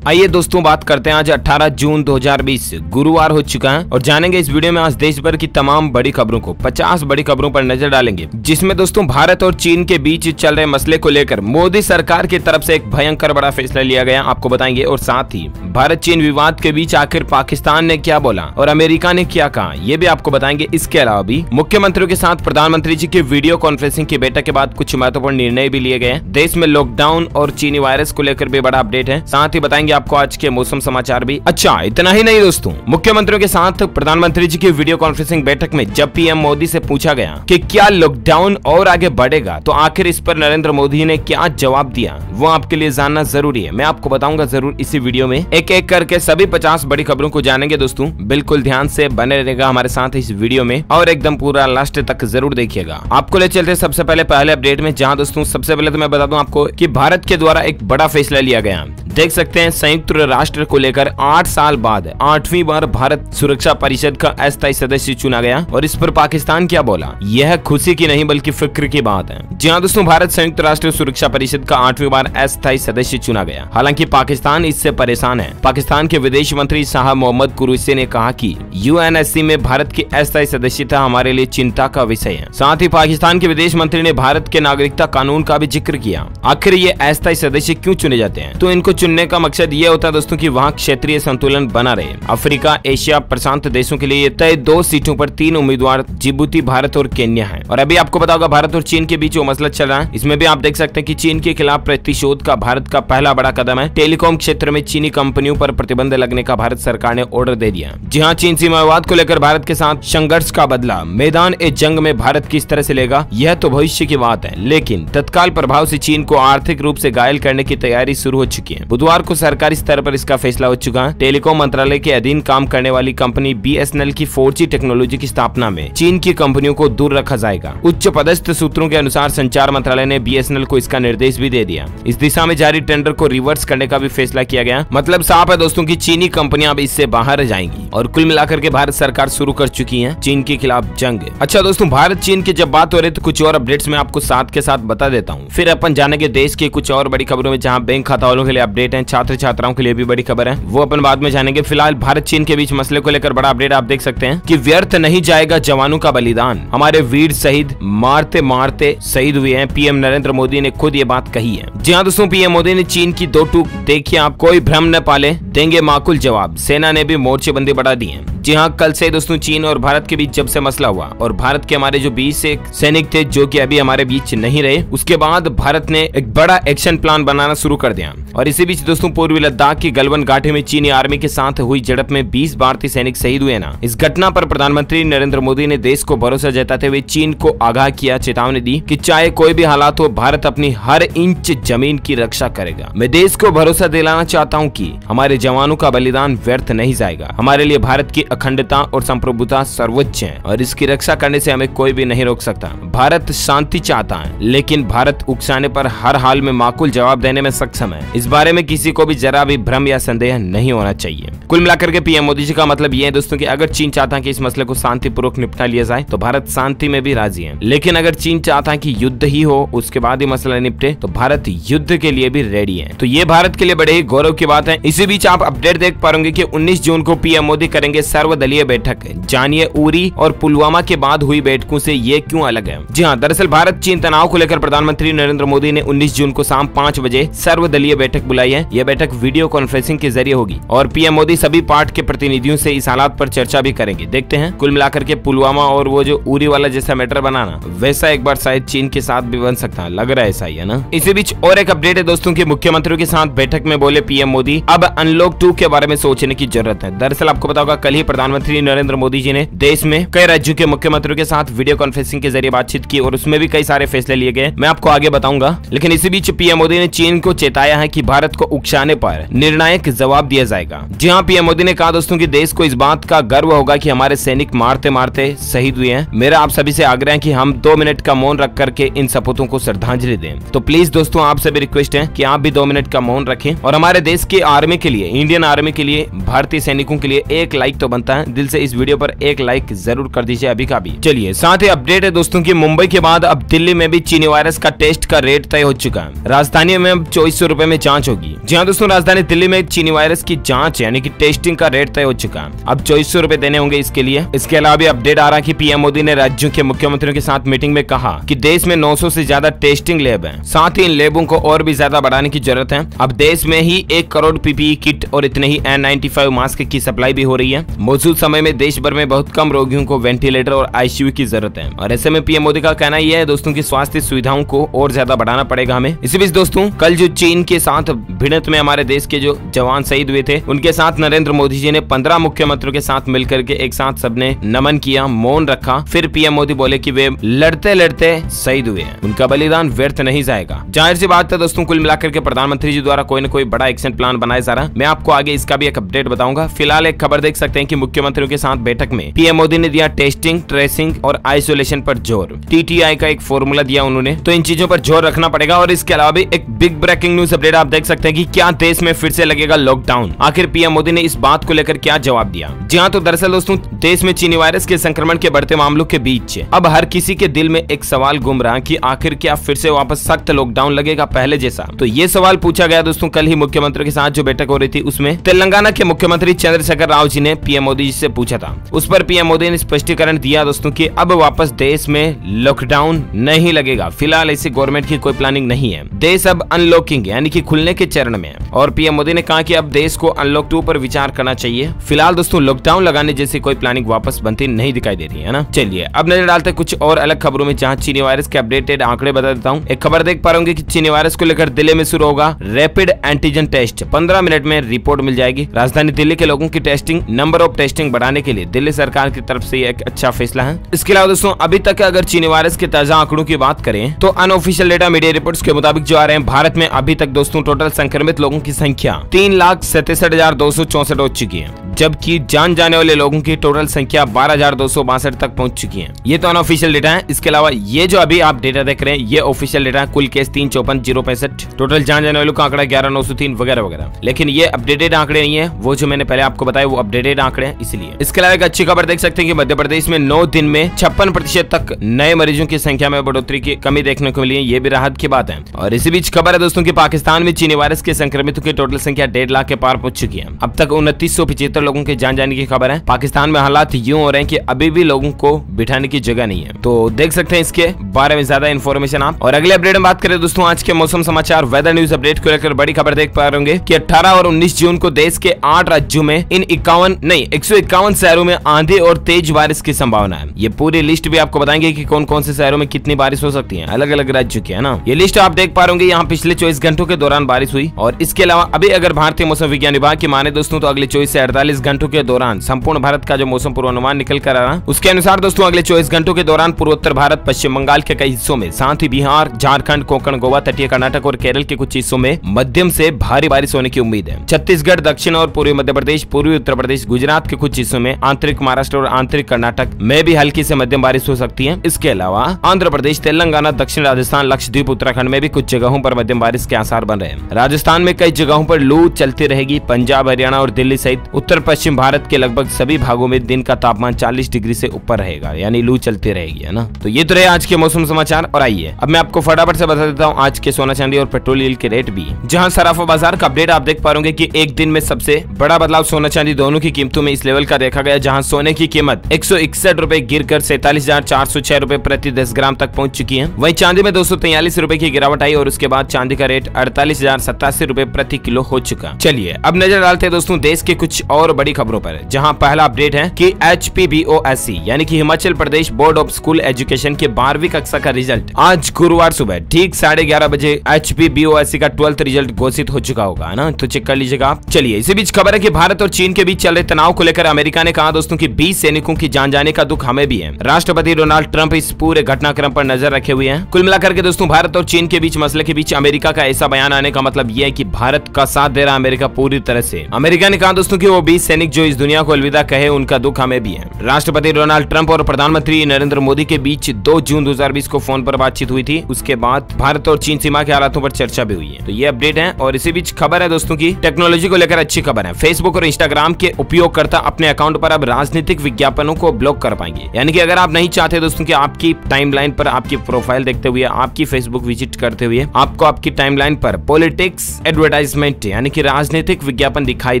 आइए दोस्तों बात करते हैं आज 18 जून 2020 गुरुवार हो चुका है और जानेंगे इस वीडियो में आज देश भर की तमाम बड़ी खबरों को 50 बड़ी खबरों पर नजर डालेंगे, जिसमें दोस्तों भारत और चीन के बीच चल रहे मसले को लेकर मोदी सरकार की तरफ से एक भयंकर बड़ा फैसला लिया गया, आपको बताएंगे। और साथ ही भारत चीन विवाद के बीच आखिर पाकिस्तान ने क्या बोला और अमेरिका ने क्या कहा, ये भी आपको बताएंगे। इसके अलावा भी मुख्यमंत्रियों के साथ प्रधानमंत्री जी की वीडियो कॉन्फ्रेंसिंग की बैठक के बाद कुछ महत्वपूर्ण निर्णय भी लिए गए। देश में लॉकडाउन और चीनी वायरस को लेकर भी बड़ा अपडेट है, साथ ही बताएंगे आपको आज के मौसम समाचार भी। अच्छा, इतना ही नहीं दोस्तों, मुख्यमंत्रियों के साथ प्रधानमंत्री जी की वीडियो कॉन्फ्रेंसिंग बैठक में जब पीएम मोदी से पूछा गया कि क्या लॉकडाउन और आगे बढ़ेगा, तो आखिर इस पर नरेंद्र मोदी ने क्या जवाब दिया, वो आपके लिए जानना जरूरी है। मैं आपको बताऊंगा जरूर इसी वीडियो में, एक एक करके सभी 50 बड़ी खबरों को जानेंगे दोस्तों। बिल्कुल ध्यान से बने रहेगा हमारे साथ इस वीडियो में और एकदम पूरा लास्ट तक जरूर देखिएगा। आपको ले चलते सबसे पहले अपडेट में, जहां दोस्तों सबसे पहले तो मैं बता दूं आपको कि भारत के द्वारा एक बड़ा फैसला लिया गया। देख सकते हैं संयुक्त राष्ट्र को लेकर 8 साल बाद 8वीं बार भारत सुरक्षा परिषद का अस्थायी सदस्य चुना गया और इस पर पाकिस्तान क्या बोला, यह खुशी की नहीं बल्कि फिक्र की बात है। जी हां दोस्तों, भारत संयुक्त राष्ट्र सुरक्षा परिषद का 8वीं बार अस्थायी सदस्य चुना गया। हालांकि पाकिस्तान इससे परेशान है। पाकिस्तान के विदेश मंत्री शाह मोहम्मद कुरैशी ने कहा कि यूएनएससी में भारत की अस्थायी सदस्यता हमारे लिए चिंता का विषय है। साथ ही पाकिस्तान के विदेश मंत्री ने भारत के नागरिकता कानून का भी जिक्र किया। आखिर ये अस्थायी सदस्य क्यों चुने जाते हैं, तो इनको चुनने का मकसद ये होता है दोस्तों कि वहाँ क्षेत्रीय संतुलन बना रहे। अफ्रीका, एशिया, प्रशांत देशों के लिए तय 2 सीटों पर 3 उम्मीदवार जिबूती, भारत और केन्या हैं। और अभी आपको पता होगा भारत और चीन के बीच जो मसला चल रहा है, इसमें भी आप देख सकते हैं कि चीन के खिलाफ प्रतिशोध का भारत का पहला बड़ा कदम है। टेलीकॉम क्षेत्र में चीनी कंपनियों पर प्रतिबंध लगने का भारत सरकार ने ऑर्डर दे दिया। जी हाँ, चीन सीमा विवाद को लेकर भारत के साथ संघर्ष का बदला मैदान ए जंग में भारत किस तरह से लेगा, यह तो भविष्य की बात है, लेकिन तत्काल प्रभाव से चीन को आर्थिक रूप से घायल करने की तैयारी शुरू हो चुकी है। बुधवार को सरकारी स्तर पर इसका फैसला हो चुका है। टेलीकॉम मंत्रालय के अधीन काम करने वाली कंपनी बीएसएनएल की 4G टेक्नोलॉजी की स्थापना में चीन की कंपनियों को दूर रखा जाएगा। उच्च पदस्थ सूत्रों के अनुसार संचार मंत्रालय ने बीएसएनएल को इसका निर्देश भी दे दिया। इस दिशा में जारी टेंडर को रिवर्स करने का भी फैसला किया गया। मतलब साफ है दोस्तों की चीनी कंपनियां अब इससे बाहर जाएंगी और कुल मिलाकर के भारत सरकार शुरू कर चुकी है चीन के खिलाफ जंग। अच्छा दोस्तों, भारत चीन की जब बात हो रही तो कुछ और अपडेट्स में आपको साथ के साथ बता देता हूँ। फिर अपन जानेंगे देश के कुछ और बड़ी खबरों में, जहाँ बैंक खाता वालों के लिए अपडेट है, छात्र छात्राओं के लिए भी बड़ी खबर है, वो अपन बाद में जानेंगे। फिलहाल भारत चीन के बीच मसले को लेकर बड़ा अपडेट आप देख सकते हैं कि व्यर्थ नहीं जाएगा जवानों का बलिदान, हमारे वीर शहीद मारते मारते शहीद हुए हैं। पीएम नरेंद्र मोदी ने खुद ये बात कही है। जी हाँ दोस्तों, पीएम मोदी ने चीन की 2 टूक देखिए आप, कोई भ्रम न पाले, देंगे माकूल जवाब। सेना ने भी मोर्चेबंदी बढ़ा दी है। जी हाँ, कल से दोस्तों चीन और भारत के बीच जब से मसला हुआ और भारत के हमारे जो 20 सैनिक थे जो कि अभी हमारे बीच नहीं रहे, उसके बाद भारत ने एक बड़ा एक्शन प्लान बनाना शुरू कर दिया। और इसी बीच दोस्तों पूर्वी लद्दाख की गलवान घाटी में चीनी आर्मी के साथ हुई झड़प में 20 भारतीय सैनिक शहीद हुए ना। इस घटना पर प्रधानमंत्री नरेंद्र मोदी ने देश को भरोसा जताते हुए चीन को आगाह किया, चेतावनी दी कि चाहे कोई भी हालात हो, भारत अपनी हर इंच जमीन की रक्षा करेगा। मैं देश को भरोसा दिलाना चाहता हूँ कि हमारे जवानों का बलिदान व्यर्थ नहीं जाएगा। हमारे लिए भारत की अखंडता और संप्रभुता सर्वोच्च है और इसकी रक्षा करने से हमें कोई भी नहीं रोक सकता। भारत शांति चाहता है, लेकिन भारत उकसाने पर हर हाल में माकूल जवाब देने में सक्षम है। इस बारे में किसी को भी जरा भी भ्रम या संदेह नहीं होना चाहिए। कुल मिलाकर के पीएम मोदी जी का मतलब ये है दोस्तों कि अगर चीन चाहता है कि इस मसले को शांतिपूर्वक निपटा लिया जाए तो भारत शांति में भी राजी है, लेकिन अगर चीन चाहता है कि युद्ध ही हो उसके बाद ही मसला निपटे तो भारत युद्ध के लिए भी रेडी है। तो ये भारत के लिए बड़े ही गौरव की बात है। इसी बीच आप अपडेट देख पाएंगे कि 19 जून को पीएम मोदी करेंगे सर्वदलीय बैठक। जानिए उरी और पुलवामा के बाद हुई बैठकों से ये क्यों अलग है। जी हाँ, दरअसल भारत चीन तनाव को लेकर प्रधानमंत्री नरेंद्र मोदी ने 19 जून को शाम 5 बजे सर्वदलीय बैठक बुलाई है। यह बैठक वीडियो कॉन्फ्रेंसिंग के जरिए होगी और पीएम मोदी सभी पार्ट के प्रतिनिधियों से इस हालात पर चर्चा भी करेंगे। देखते हैं कुल मिलाकर के पुलवामा और वो जो उरी वाला जैसा मैटर बनाना, वैसा एक बार शायद चीन के साथ भी बन सकता है, लग रहा है ऐसा ही है ना। इसी बीच और एक अपडेट है दोस्तों कि मुख्यमंत्रियों के साथ बैठक में बोले पीएम मोदी, अब अनलॉक 2 के बारे में सोचने की जरूरत है। दरअसल आपको पता होगा कल ही प्रधानमंत्री नरेंद्र मोदी जी ने देश में कई राज्यों के मुख्यमंत्रियों के साथ वीडियो कॉन्फ्रेंसिंग के जरिए बातचीत की और उसमें भी कई सारे फैसले लिए गए, मैं आपको आगे बताऊंगा। लेकिन इसी बीच पीएम मोदी ने चीन को चेताया है कि भारत को उकसाने पर निर्णायक जवाब दिया जाएगा। जी हाँ, पीएम मोदी ने कहा दोस्तों कि देश को इस बात का गर्व होगा कि हमारे सैनिक मारते मारते शहीद हुए हैं। मेरा आप सभी से आग्रह है कि हम 2 मिनट का मौन रख करके इन सपूतों को श्रद्धांजलि दें। तो प्लीज दोस्तों आपसे भी रिक्वेस्ट है कि आप भी 2 मिनट का मौन रखें और हमारे देश के आर्मी के लिए, इंडियन आर्मी के लिए, भारतीय सैनिकों के लिए एक लाइक तो बनता है दिल से इस वीडियो पर एक लाइक जरूर कर दीजिए अभी का भी। चलिए साथ ही अपडेट है दोस्तों की मुंबई के बाद अब दिल्ली में भी चीनी वायरस का टेस्ट का रेट तय हो चुका है। राजधानी में अब 2400 रुपए में जांच होगी। जी हाँ दोस्तों, राजधानी दिल्ली में चीनी वायरस की जांच यानी कि टेस्टिंग का रेट तय हो चुका है। अब 2400 रुपए देने होंगे इसके लिए। इसके अलावा भी अपडेट आ रहा है कि पीएम मोदी ने राज्यों के मुख्यमंत्रियों के साथ मीटिंग में कहा कि देश में 900 से ज्यादा टेस्टिंग लैब हैं। साथ ही इन लैबों को और भी ज्यादा बढ़ाने की जरूरत है। अब देश में ही 1 करोड़ पीपीई किट और इतने ही N95 मास्क की सप्लाई भी हो रही है। मौजूद समय में देश भर में बहुत कम रोगियों को वेंटिलेटर और आईसीयू की जरूरत है और ऐसे में पीएम मोदी का कहना यह है दोस्तों की स्वास्थ्य सुविधाओं को और ज्यादा बढ़ाना पड़ेगा हमें। इसी बीच दोस्तों कल जो चीन के साथ भिड़ंत में हमारे देश के जो जवान शहीद हुए थे उनके साथ नरेंद्र मोदी जी ने 15 मुख्यमंत्रियों के साथ मिलकर के एक साथ सबने नमन किया, मौन रखा। फिर पीएम मोदी बोले कि वे लड़ते लड़ते शहीद हुए हैं, उनका बलिदान व्यर्थ नहीं जाएगा। जाहिर सी बात है दोस्तों, कुल मिलाकर के प्रधानमंत्री जी द्वारा कोई न कोई बड़ा एक्शन प्लान बनाया जा रहा है। मैं आपको आगे इसका भी एक अपडेट बताऊंगा। फिलहाल एक खबर देख सकते हैं कि मुख्यमंत्रियों के साथ बैठक में पीएम मोदी ने दिया टेस्टिंग, ट्रेसिंग और आइसोलेशन पर जोर। TTI का एक फॉर्मूला दिया उन्होंने, तो इन चीजों पर जोर रखना पड़ेगा। और इसके अलावा भी एक बिग ब्रेकिंग न्यूज अपडेट आप देख सकते हैं कि क्या देश में फिर से लगेगा लॉकडाउन। आखिर पीएम मोदी ने इस बात को लेकर क्या जवाब दिया। जी हाँ, तो दरअसल दोस्तों देश में चीनी वायरस के संक्रमण के बढ़ते मामलों के बीच अब हर किसी के दिल में एक सवाल घूम रहा कि आखिर क्या फिर से वापस सख्त लॉकडाउन लगेगा पहले जैसा। तो ये सवाल पूछा गया दोस्तों कल ही मुख्यमंत्री के साथ जो बैठक हो रही थी उसमें। तेलंगाना के मुख्यमंत्री चंद्रशेखर राव जी ने पीएम मोदी जी से पूछा था। उस पर पीएम मोदी ने स्पष्टीकरण दिया दोस्तों कि अब वापस देश में लॉकडाउन नहीं लगेगा। फिलहाल ऐसी गवर्नमेंट की कोई प्लानिंग नहीं है। देश अब अनलॉकिंग यानी कि खुलने के चरण में है और पीएम मोदी ने कहा कि अब देश को अनलॉक 2 पर विचार करना चाहिए। फिलहाल दोस्तों लॉकडाउन लगाने जैसी कोई प्लानिंग वापस बनती नहीं दिखाई दे रही है ना। चलिए अब नजर डालते कुछ और अलग खबरों में, जहां चीनी वायरस के अपडेटेड आंकड़े बता देता हूं। एक खबर देख पा रहे होंगे कि चीनी वायरस को लेकर दिल्ली में शुरू होगा रैपिड एंटीजन टेस्ट। 15 मिनट में रिपोर्ट मिल जाएगी। राजधानी दिल्ली के लोगों की टेस्टिंग, नंबर ऑफ टेस्टिंग बढ़ाने के लिए दिल्ली सरकार की तरफ से एक अच्छा फैसला है। इसके अलावा दोस्तों अभी तक अगर चीनी वायरस के ताजा आंकड़ों की बात करें तो अनऑफिशियल डेटा मीडिया रिपोर्ट्स के मुताबिक जो आ रहे हैं, भारत में अभी तक दोस्तों टोटल संक्रमित लोगों की संख्या 3,67,264 हो चुकी है, जबकि जान जाने वाले लोगों की टोटल संख्या 12,262 तक पहुंच चुकी है। ये तो अनऑफिशियल डेटा है। इसके अलावा ये जो अभी आप डेटा देख रहे हैं ये ऑफिशियल डेटा है। कुल केस 354,065, टोटल जान जाने वालों का आंकड़ा 11,903 वगैरह वगैरह। लेकिन ये अपडेटेड आंकड़े नहीं है, वो जो मैंने पहले आपको बताया वो अपडेटेड आंकड़े हैं इसलिए। इसके अलावा एक अच्छी खबर देख सकते हैं कि मध्य प्रदेश में 9 दिन में 56% तक नए मरीजों की संख्या में बढ़ोतरी की कमी देखने को मिली है। ये भी राहत की बात है। और इसी बीच खबर है दोस्तों की पाकिस्तान में चीनी वायरस के संक्रमितों की टोटल संख्या 1.5 लाख के पार पहुंच चुकी है। अब तक 2975 लोगों के जान जाने की खबर है। पाकिस्तान में हालात यूं हो रहे हैं कि अभी भी लोगों को बिठाने की जगह नहीं है। तो देख सकते हैं इसके बारे में ज्यादा इन्फॉर्मेशन आप। और अगले अपडेट में बात करें दोस्तों आज के मौसम समाचार वेदर न्यूज अपडेट को लेकर बड़ी खबर देख पा रहे होंगे कि 18 और 19 जून को देश के 8 राज्यों में इन 151 शहरों में आंधी और तेज बारिश की संभावना है। ये पूरी लिस्ट भी आपको बताएंगे कि कौन कौन से शहरों में कितनी बारिश हो सकती है, अलग अलग राज्यों की, है ना। ये लिस्ट आप देख पा रहे होंगे। यहाँ पिछले 24 घंटों के दौरान बारिश हुई। और इसके अलावा अभी अगर भारतीय मौसम विज्ञान विभाग की माने दोस्तों तो अगले 24 से 48 घंटों के दौरान संपूर्ण भारत का जो मौसम पूर्वानुमान निकल कर आ रहा, उसके अनुसार दोस्तों अगले 24 घंटों के दौरान पूर्वोत्तर भारत, पश्चिम बंगाल के कई हिस्सों में, साथ ही बिहार, झारखंड, कोंकण, गोवा, तटीय कर्नाटक और केरल के कुछ हिस्सों में मध्यम से भारी बारिश होने की उम्मीद है। छत्तीसगढ़, दक्षिण और पूर्वी मध्य प्रदेश, पूर्वी उत्तर प्रदेश, गुजरात के कुछ हिस्सों में, आंतरिक महाराष्ट्र और आंतरिक कर्नाटक में भी हल्की से मध्यम बारिश हो सकती है। इसके अलावा आंध्र प्रदेश, तेलंगाना, दक्षिण राजस्थान, लक्षद्वीप, उत्तराखंड में भी कुछ जगहों पर मध्यम बारिश के आसार बन रहे हैं। राजस्थान में कई जगहों पर लू चलती रहेगी। पंजाब, हरियाणा और दिल्ली सहित उत्तर पश्चिम भारत के लगभग सभी भागों में दिन का तापमान 40 डिग्री से ऊपर रहेगा, यानी लू चलती रहेगी, है ना। तो ये तो रहे आज के मौसम समाचार। और आइए अब मैं आपको फटाफट से बता देता हूँ आज के सोना चांदी और पेट्रोल डीजल के रेट भी, जहाँ सराफा बाजार का अपडेट आप देख पा रहे कि एक दिन में सबसे बड़ा बदलाव सोना चांदी दोनों की कीमतों में इस लेवल का देखा गया, जहाँ सोने की कीमत 161 रुपए गिर कर 47,406 रुपए प्रति 10 ग्राम तक पहुंच चुकी है। वहीं चांदी में 243 रुपए की गिरावट आई और उसके बाद चांदी का रेट 48,087 रुपए प्रति किलो हो चुका। चलिए अब नजर डालते हैं दोस्तों देश के कुछ और बड़ी खबरों पर, जहां पहला अपडेट है कि HPBOSE यानी कि Himachal Pradesh board of school education के 12वीं कक्षा का रिजल्ट आज गुरुवार सुबह ठीक 11:30 बजे HPBOSE का 12th रिजल्ट घोषित हो चुका होगा ना, तो चेक कर लीजिएगा आप। चलिए इसी बीच खबर है कि भारत और चीन के बीच चल रहे तनाव को लेकर अमेरिका ने कहा दोस्तों कि 20 सैनिकों की जान जाने का दुख हमें भी है। राष्ट्रपति डोनाल्ड ट्रंप इस पूरे घटनाक्रम पर नजर रखे हुए हैं। कुल मिलाकर के दोस्तों भारत और चीन के बीच मसले के बीच अमेरिका का ऐसा बयान आने का मतलब यह है कि भारत का साथ दे रहा अमेरिका पूरी तरह से। अमेरिका ने कहा दोस्तों कि वो 20 सैनिक जो इस दुनिया को अलविदा कहे, उनका दुख हमें भी है। राष्ट्रपति डोनाल्ड ट्रंप और प्रधानमंत्री नरेंद्र मोदी के बीच 2 जून 2020 को फोन पर बातचीत हुई थी। उसके बाद भारत और चीन सीमा के हालातों पर चर्चा भी हुई है। तो ये अपडेट है। और इसी बीच खबर है दोस्तों की टेक्नोलॉजी को लेकर अच्छी खबर है। फेसबुक और इंस्टाग्राम के उपयोगकर्ता अपने अकाउंट पर अब राजनीतिक विज्ञापनों को ब्लॉक कर पाएंगे। यानी कि अगर आप नहीं चाहते दोस्तों कि आपकी टाइमलाइन पर आपकी प्रोफाइल देखते हुए, आपकी फेसबुक विजिट करते हुए आपको आपकी टाइमलाइन पर पॉलिटिक्स एडवर्टाइजमेंट यानी कि राजनीतिक विज्ञापन दिखाई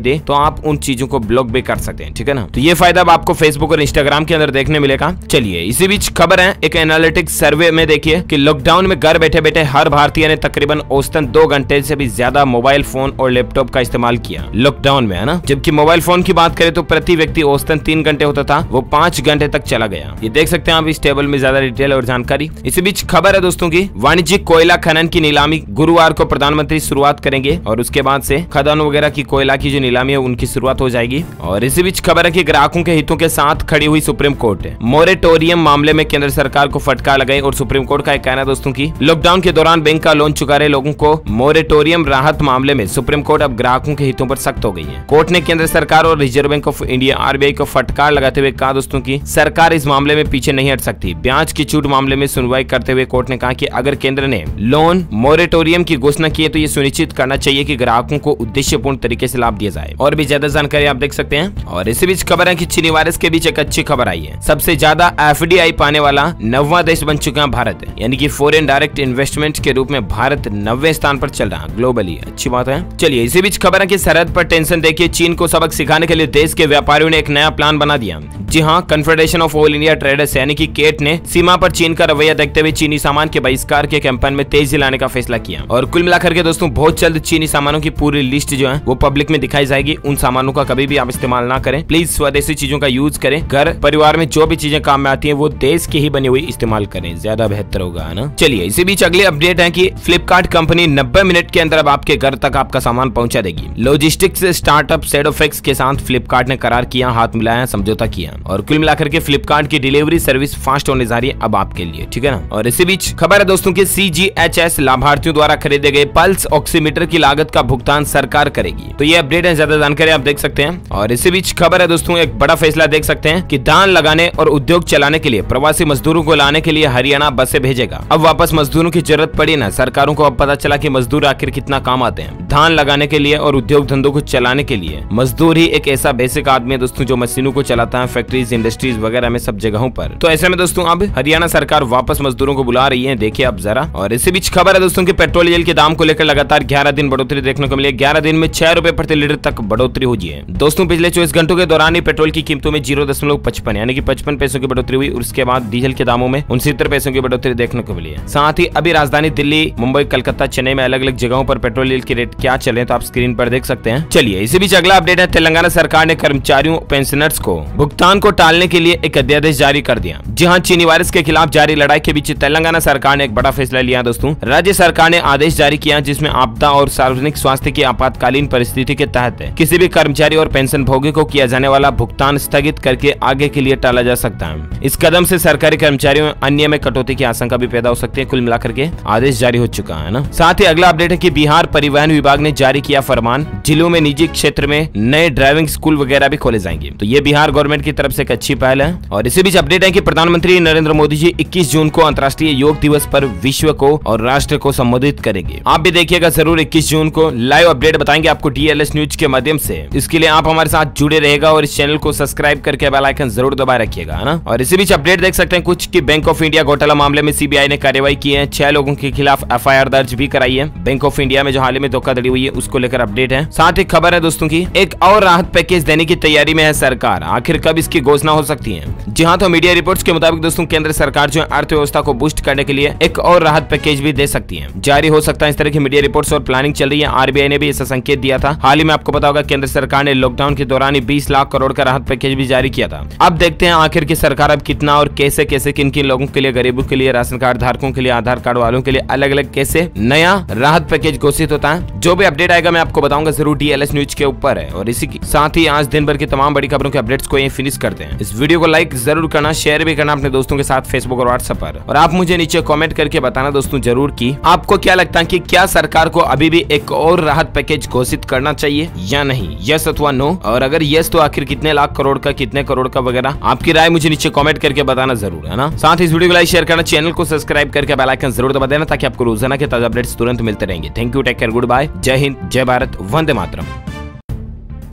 दे, तो आप उन चीजों को ब्लॉक भी कर सकते हैं। ठीक है ना। तो ये फायदा अब आपको फेसबुक और इंस्टाग्राम के अंदर देखने मिलेगा। चलिए इसी बीच खबर है एक एनालिटिक्स सर्वे में देखिए कि लॉकडाउन में घर बैठे बैठे हर भारतीय ने तकरीबन औसतन 2 घंटे से भी ज्यादा मोबाइल फोन और लैपटॉप का इस्तेमाल किया लॉकडाउन में, है ना। जबकि मोबाइल फोन की बात करें तो प्रति व्यक्ति औसतन 3 घंटे होता था, वो 5 घंटे तक चला गया। ये देख सकते हैं आप इस टेबल में ज्यादा डिटेल और जानकारी। इसी बीच खबर है दोस्तों की वाणिज्यिक कोयला खनन की नीलामी गुरुवार को प्रधानमंत्री शुरुआत करेंगे और उसके बाद से खदानों वगैरह की कोयला की जो नीलामी है उनकी शुरुआत हो जाएगी। और इसी बीच खबर है कि ग्राहकों के हितों के साथ खड़ी हुई सुप्रीम कोर्ट मोरेटोरियम मामले में केंद्र सरकार को फटकार लगाई। और सुप्रीम कोर्ट का एक कहना है दोस्तों की लॉकडाउन के दौरान बैंक का लोन चुका रहे लोगों को मोरेटोरियम राहत मामले में सुप्रीम कोर्ट अब ग्राहकों के हितों पर सख्त हो गई है। कोर्ट ने केंद्र सरकार और reserve bank of India RBI को फटकार लगाते हुए कहा दोस्तों की सरकार इस मामले में पीछे नहीं हट सकती। ब्याज की छूट मामले में सुनवाई करते हुए कोर्ट ने कहा कि अगर केंद्र ने लोन मोरेटोरियम की घोषणा की है तो ये सुनिश्चित करना चाहिए कि ग्राहकों को उद्देश्यपूर्ण तरीके से लाभ दिया जाए। और भी ज्यादा जानकारी आप देख सकते हैं। और इसी बीच खबर है कि चीनी वायरस के बीच एक अच्छी खबर आई है। सबसे ज्यादा एफडीआई पाने वाला 9वां देश बन चुका है भारत, यानी कि फॉरेन डायरेक्ट इन्वेस्टमेंट के रूप में भारत 9वें स्थान पर चल रहा है ग्लोबली। अच्छी बात है। चलिए इसी बीच खबर है कि सरहद पर टेंशन देखिए चीन को सबक सिखाने के लिए देश के व्यापारियों ने एक नया प्लान बना दिया। जी हाँ, confederation of all India traders यानी कि केट ने सीमा पर चीन का रवैया देखते हुए चीनी सामान के बहिष्कार के कैंपेन में तेजी लाने का फैसला किया। और कुल मिलाकर के दोस्तों बहुत जल्द चीनी सामानों की पूरी लिस्ट जो है वो पब्लिक में दिखाई जाएगी। उन सामानों का कभी भी आप इस्तेमाल ना करें, प्लीज स्वदेशी चीजों का यूज करें। घर परिवार में जो भी चीजें काम में आती हैं वो देश की ही बनी हुई इस्तेमाल करें, ज्यादा बेहतर होगा, है ना। चलिए इसी बीच अगली अपडेट है कि फ्लिपकार्ट कंपनी 90 मिनट के अंदर अब आपके घर तक आपका सामान पहुंचा देगी। लॉजिस्टिक्स स्टार्टअप शेडोफेक्स के साथ फ्लिपकार्ट ने करार किया, हाथ मिलाया, समझौता किया। और कुल मिलाकर के फ्लिपकार्ट की डिलीवरी सर्विस फास्ट होने जा रही है अब आपके लिए। ठीक है ना। और इसी बीच खबर है दोस्तों की CGHS लाभार्थियों द्वारा खरीदे गए पल्स ऑक्सीमीटर की लागत का भुगतान सरकार करेगी। तो ये अपडेट है, ज्यादा जानकारी आप देख सकते हैं। और इसी बीच खबर है दोस्तों एक बड़ा फैसला देख सकते हैं कि धान लगाने और उद्योग चलाने के लिए प्रवासी मजदूरों को लाने के लिए हरियाणा बसें भेजेगा। अब वापस मजदूरों की जरूरत पड़ी ना सरकारों को। अब पता चला कि मजदूर आखिर कितना काम आते हैं। धान लगाने के लिए और उद्योग धंधों को चलाने के लिए मजदूर ही एक ऐसा बेसिक आदमी है दोस्तों जो मशीनों को चलाता है फैक्ट्रीज, इंडस्ट्रीज वगैरह में, सब जगहों पर। तो ऐसे में दोस्तों अब हरियाणा सरकार वापस मजदूरों को बुला रही है, देखिए अब जरा। और इसी बीच खबर है दोस्तों की पेट्रोल डीजल के दाम को लेकर लगातार 11 दिन बढ़ोतरी देखने को मिली। 11 दिन में 6 रुपए प्रति लीटर तक बढ़ोतरी हुई है दोस्तों। पिछले 24 घंटों के दौरान ही पेट्रोल की कीमतों में 0.55 यानी कि 55 पैसों की बढ़ोतरी हुई। उसके बाद डीजल के दामों में 69 पैसों की बढ़ोतरी देखने को मिली है। साथ ही अभी राजधानी दिल्ली, मुंबई, कलकत्ता, चेन्नई में अलग अलग जगहों पर पेट्रोल डीजल के रेट क्या चले तो आप स्क्रीन पर देख सकते हैं। चलिए इसी बीच अगला अपडेट है तेलंगाना सरकार ने कर्मचारियों पेंशनर्स को भुगतान को टालने के लिए एक अध्यादेश जारी कर दिया। जी हाँ, चीनी वायरस के खिलाफ जारी लड़ाई के बीच तेलंगाना सरकार ने एक बड़ा फैसला लिया दोस्तों। राज्य सरकार ने आदेश जारी किया जिसमें आपदा और सार्वजनिक स्वास्थ्य की आपातकालीन परिस्थिति के तहत किसी भी कर्मचारी और पेंशन भोगी को किया जाने वाला भुगतान स्थगित करके आगे के लिए टाला जा सकता है। इस कदम से सरकारी कर्मचारियों में अन्य में कटौती की आशंका भी पैदा हो सकती है। कुल मिलाकर के आदेश जारी हो चुका है ना। साथ ही अगला अपडेट है कि बिहार परिवहन विभाग ने जारी किया फरमान, जिलों में निजी क्षेत्र में नए ड्राइविंग स्कूल वगैरह भी खोले जाएंगे। तो ये बिहार गवर्नमेंट की तरफ से एक अच्छी पहल है। और इसी बीच अपडेट है कि प्रधानमंत्री नरेंद्र मोदी जी 21 जून को अंतर्राष्ट्रीय योग दिवस पर विश्व को और राष्ट्र को संबोधित करेंगे। आप भी देखिएगा जरूर 21 जून को लाइव अपडेट बताएंगे आपको DLS न्यूज के माध्यम से। इसके लिए आप हमारे साथ जुड़े रहेगा और इस चैनल को सब्सक्राइब करके बेल आइकन जरूर दबाए रखिएगा, है ना। और इसी बीच अपडेट देख सकते हैं कुछ कि बैंक ऑफ इंडिया घोटाला मामले में CBI ने कार्रवाई की है। 6 लोगों के खिलाफ FIR दर्ज भी कराई है। बैंक ऑफ इंडिया में जो हाल ही में धोखाधड़ी हुई है उसको लेकर अपडेट है। साथ ही खबर है दोस्तों की एक और राहत पैकेज देने की तैयारी में है सरकार। आखिर कब इसकी घोषणा हो सकती है? जी हाँ, तो मीडिया रिपोर्ट्स के मुताबिक दोस्तों केंद्र सरकार जो अर्थव्यवस्था को बूस्ट करने के लिए एक और राहत पैकेज भी दे सकती है। जारी हो सकता है इस तरह की मीडिया रिपोर्ट्स और प्लानिंग चल रही है। RBI ने भी ऐसा संकेत दिया था। हाल ही में आपको पता होगा केंद्र सरकार ने लॉकडाउन के दौरान ही 20 लाख करोड़ का राहत पैकेज भी जारी किया था। अब देखते हैं आखिर की सरकार अब कितना और कैसे कैसे किन किन लोगों के लिए, गरीबों के लिए, राशन कार्ड धारकों के लिए, आधार कार्ड वालों के लिए अलग अलग कैसे नया राहत पैकेज घोषित होता है। जो भी अपडेट आएगा मैं आपको बताऊंगा जरूर DLS न्यूज के ऊपर है। और इसी के साथ ही आज दिन भर की तमाम बड़ी खबरों के अपडेट्स को यहीं फिनिश करते हैं। इस वीडियो को लाइक जरूर करना, शेयर भी करना अपने दोस्तों के साथ फेसबुक और व्हाट्सएप पर। और आप मुझे नीचे कमेंट करके बताना दोस्तों जरूर कि आपको क्या लगता है कि क्या सरकार को अभी भी एक और राहत पैकेज घोषित करना चाहिए या नहीं। यस अथवा हुआ नो, और अगर यस तो आखिर कितने लाख करोड़ का, कितने करोड़ का वगैरह। आपकी राय मुझे नीचे कमेंट करके बताना जरूर, है ना। साथ ही इस वीडियो को लाइक शेयर करना, चैनल को सब्सक्राइब करके बेल आइकन जरूर दबा देना ताकि आपको रोजाना के ताजा अपडेट्स तुरंत मिलते रहेंगे। Thank you, take care, goodbye, जय हिंद, जय भारत, वंदे मातरम।